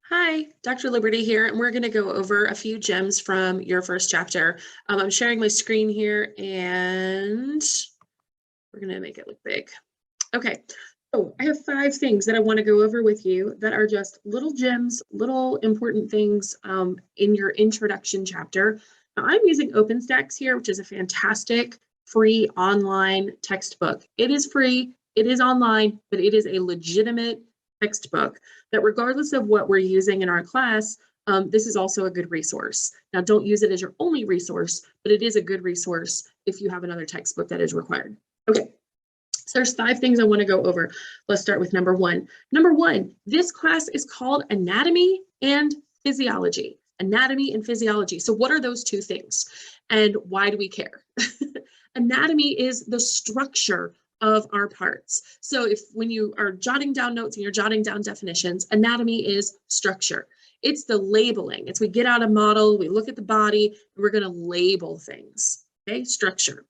Hi, Dr. Liberty here, and we're going to go over a few gems from your first chapter. I'm sharing my screen here, and we're going to make it look big. Okay, so I have 5 things that I want to go over with you that are just little gems, little important things in your introduction chapter. Now, I'm using OpenStax here, which is a fantastic free online textbook. It is free, it is online, but it is a legitimate textbook that regardless of what we're using in our class, this is also a good resource. Now, don't use it as your only resource, but it is a good resource if you have another textbook that is required. Okay, so there's 5 things I want to go over. Let's start with number 1. Number 1, this class is called Anatomy and Physiology. Anatomy and physiology. So what are those 2 things? And why do we care? Anatomy is the structure of our parts. So when you are jotting down notes and you're jotting down definitions, anatomy is structure. It's the labeling. It's we get out a model, we look at the body, and we're going to label things. Okay, structure.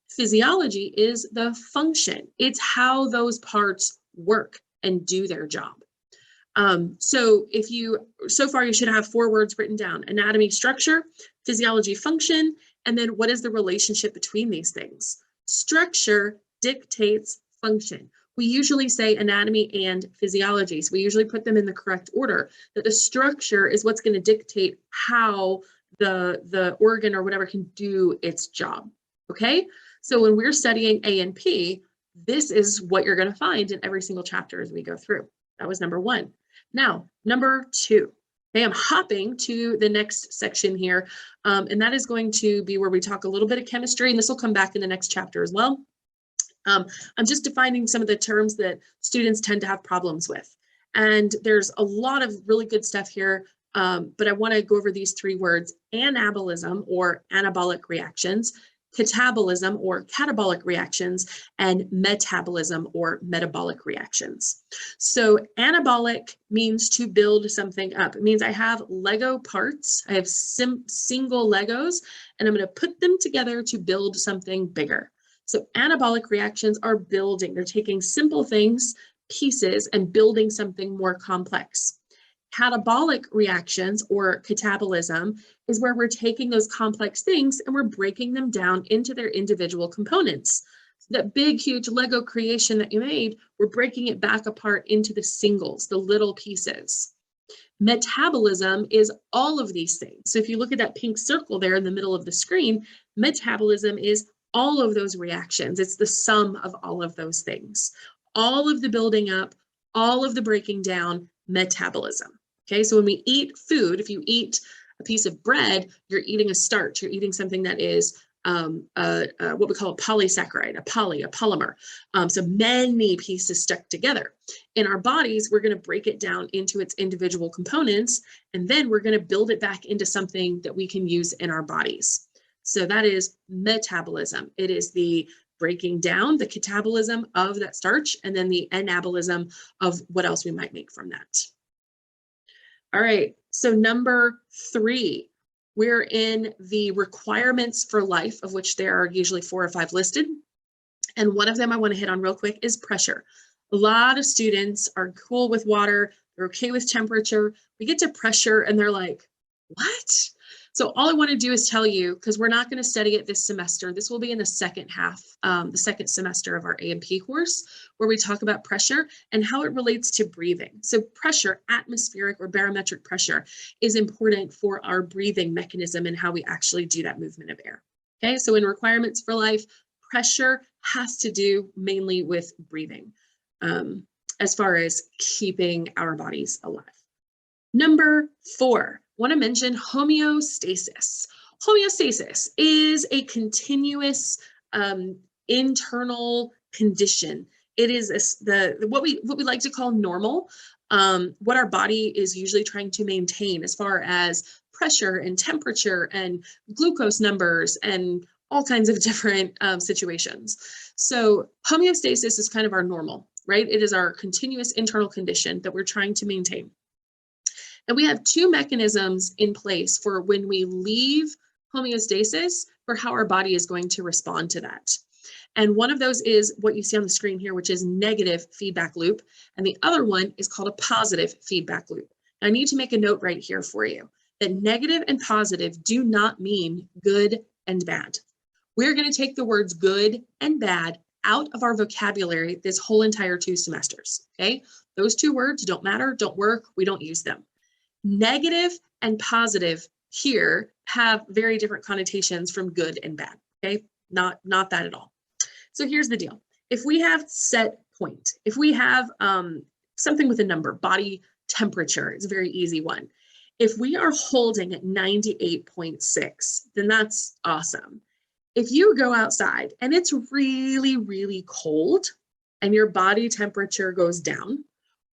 Physiology is the function. It's how those parts work and do their job. So far you should have 4 words written down: anatomy, structure, physiology, function, and then what is the relationship between these things? Structure dictates function. We usually say anatomy and physiology, so we usually put them in the correct order, that the structure is what's going to dictate how the organ or whatever can do its job, okay? So when we're studying A&P, this is what you're going to find in every single chapter as we go through. That was number 1. Now, number 2. Okay, I'm hopping to the next section here, and that is going to be where we talk a little bit of chemistry, and this will come back in the next chapter as well. I'm just defining some of the terms that students tend to have problems with. And there's a lot of really good stuff here, but I want to go over these 3 words: anabolism or anabolic reactions, catabolism or catabolic reactions, and metabolism or metabolic reactions. So anabolic means to build something up. It means I have Lego parts, I have single Legos, and I'm going to put them together to build something bigger. So anabolic reactions are building. They're taking simple things, pieces, and building something more complex. Catabolic reactions or catabolism is where we're taking those complex things and we're breaking them down into their individual components. So that big, huge Lego creation that you made, we're breaking it back apart into the singles, the little pieces. Metabolism is all of these things. So if you look at that pink circle there in the middle of the screen, metabolism is all of those reactions. It's the sum of all of those things. All of the building up, all of the breaking down, metabolism. Okay, so when we eat food, if you eat a piece of bread, you're eating a starch. You're eating something that is what we call a polysaccharide, a polymer. So many pieces stuck together. In our bodies, we're going to break it down into its individual components, and then we're going to build it back into something that we can use in our bodies. So that is metabolism. It is the breaking down, the catabolism of that starch, and then the anabolism of what else we might make from that. All right, so number 3, we're in the requirements for life, of which there are usually 4 or 5 listed. And one of them I want to hit on real quick is pressure. A lot of students are cool with water, they're okay with temperature. We get to pressure and they're like, what? So all I want to do is tell you, because we're not going to study it this semester, this will be in the second half, the second semester of our A&P course, where we talk about pressure and how it relates to breathing. So pressure, atmospheric or barometric pressure, is important for our breathing mechanism and how we actually do that movement of air. Okay, so in requirements for life, pressure has to do mainly with breathing, as far as keeping our bodies alive. Number 4. Want to mention homeostasis. Homeostasis is a continuous internal condition. It is what we like to call normal, what our body is usually trying to maintain as far as pressure and temperature and glucose numbers and all kinds of different situations. So homeostasis is kind of our normal, right? It is our continuous internal condition that we're trying to maintain. And we have 2 mechanisms in place for when we leave homeostasis for how our body is going to respond to that. And one of those is what you see on the screen here, which is negative feedback loop. And the other one is called a positive feedback loop. I need to make a note right here for you that negative and positive do not mean good and bad. We're going to take the words good and bad out of our vocabulary this whole entire 2 semesters, okay? Those 2 words don't matter, don't work, we don't use them. Negative and positive here have very different connotations from good and bad, okay? Not that at all. So here's the deal. If we have set point, if we have something with a number, body temperature, it's a very easy one. If we are holding at 98.6, then that's awesome. If you go outside and it's really, really cold and your body temperature goes down,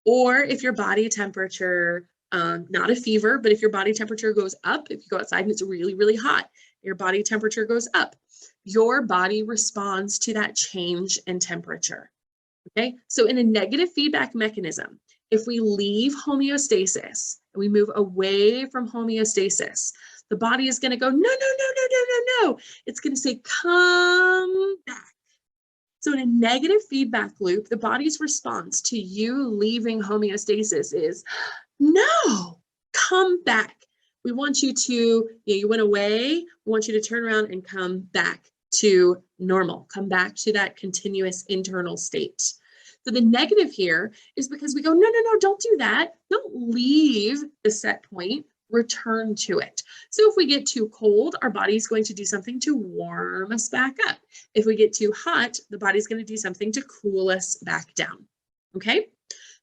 or if your body temperature, not a fever, but if your body temperature goes up, if you go outside and it's really, really hot, your body temperature goes up, your body responds to that change in temperature, okay? So in a negative feedback mechanism, if we leave homeostasis and we move away from homeostasis, the body is going to go, no, no, no, no, no, no, no. It's going to say, come back. So in a negative feedback loop, the body's response to you leaving homeostasis is, no, come back. We want you to, you went away, we want you to turn around and come back to normal, come back to that continuous internal state. So the negative here is because we go, no, no, no, don't do that. Don't leave the set point, return to it. So if we get too cold, our body's going to do something to warm us back up. If we get too hot, the body's going to do something to cool us back down, okay?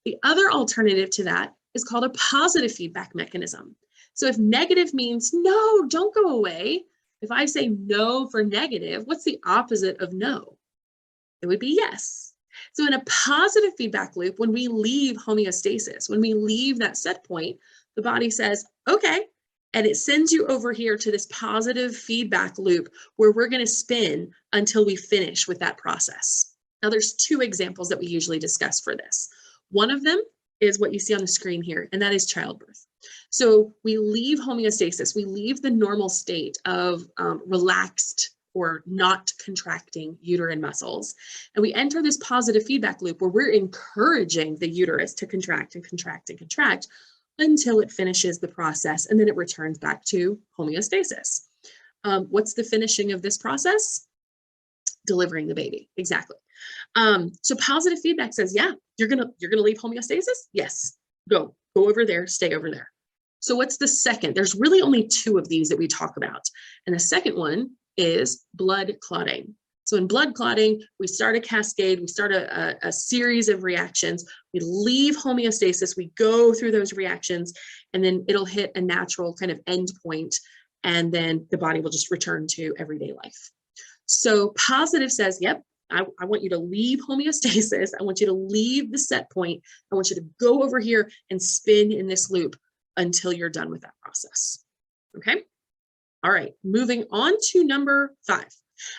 The other alternative to that is called a positive feedback mechanism. So if negative means, no, don't go away. If I say no for negative, what's the opposite of no? It would be yes. So in a positive feedback loop, when we leave homeostasis, when we leave that set point, the body says, okay, and it sends you over here to this positive feedback loop where we're going to spin until we finish with that process. Now there's 2 examples that we usually discuss for this. One of them is what you see on the screen here, and that is childbirth. So we leave homeostasis, we leave the normal state of relaxed or not contracting uterine muscles. And we enter this positive feedback loop where we're encouraging the uterus to contract and contract and contract until it finishes the process, and then it returns back to homeostasis. What's the finishing of this process? Delivering the baby, exactly. So positive feedback says, yeah, you're gonna leave homeostasis? Yes, go over there, stay over there. So what's the second? There's really only 2 of these that we talk about. And the second one is blood clotting. So in blood clotting, we start a cascade, we start a series of reactions, we leave homeostasis, we go through those reactions, and then it'll hit a natural kind of end point, and then the body will just return to everyday life. So positive says, yep, I want you to leave homeostasis, I want you to leave the set point, I want you to go over here and spin in this loop until you're done with that process, okay? All right, moving on to number 5.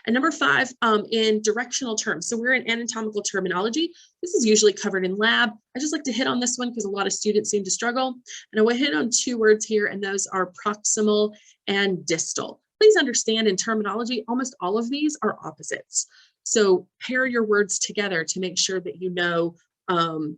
And number 5, in directional terms. So we're in anatomical terminology. This is usually covered in lab. I just like to hit on this one because a lot of students seem to struggle. And I will hit on 2 words here, and those are proximal and distal. Please understand in terminology, almost all of these are opposites. So pair your words together to make sure that you know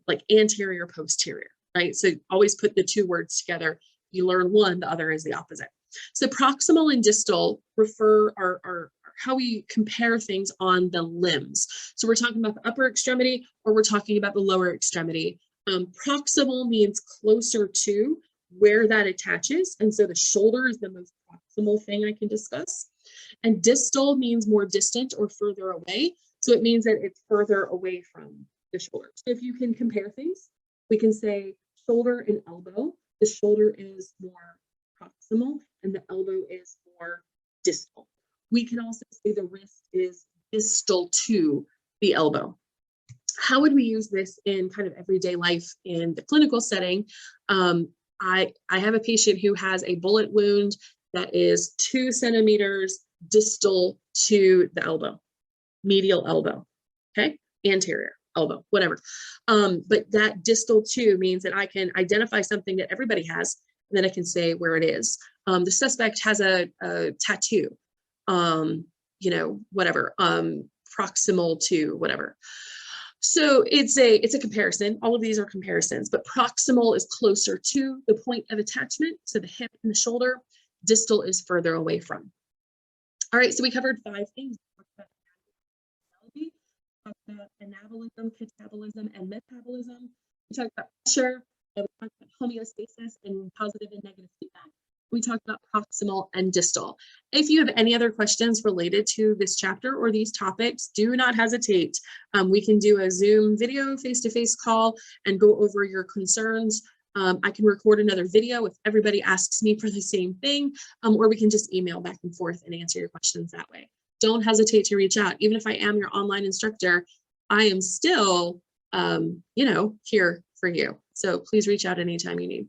like anterior, posterior, right? So always put the 2 words together. You learn one, the other is the opposite. So proximal and distal refer are how we compare things on the limbs. So we're talking about the upper extremity or we're talking about the lower extremity. Proximal means closer to where that attaches. And so the shoulder is the most proximal thing I can discuss. And distal means more distant or further away. So it means that it's further away from the shoulder. So if you can compare things, we can say shoulder and elbow. The shoulder is more proximal and the elbow is more distal. We can also say the wrist is distal to the elbow. How would we use this in kind of everyday life in the clinical setting? I have a patient who has a bullet wound that is 2 centimeters distal to the elbow, medial elbow, okay? Anterior elbow, whatever. But that distal to means that I can identify something that everybody has, and then I can say where it is. The suspect has a tattoo, you know, whatever, proximal to whatever. So it's a comparison. All of these are comparisons, but proximal is closer to the point of attachment, so the hip and the shoulder. Distal is further away from. All right, so we covered 5 things. We talked about anabolism, catabolism, and metabolism. We talked about pressure. We talked about homeostasis and positive and negative feedback. We talked about proximal and distal. If you have any other questions related to this chapter or these topics, do not hesitate. We can do a Zoom video face-to-face call and go over your concerns. I can record another video if everybody asks me for the same thing, or we can just email back and forth and answer your questions that way. Don't hesitate to reach out. Even if I am your online instructor, I am still, here for you. So please reach out anytime you need.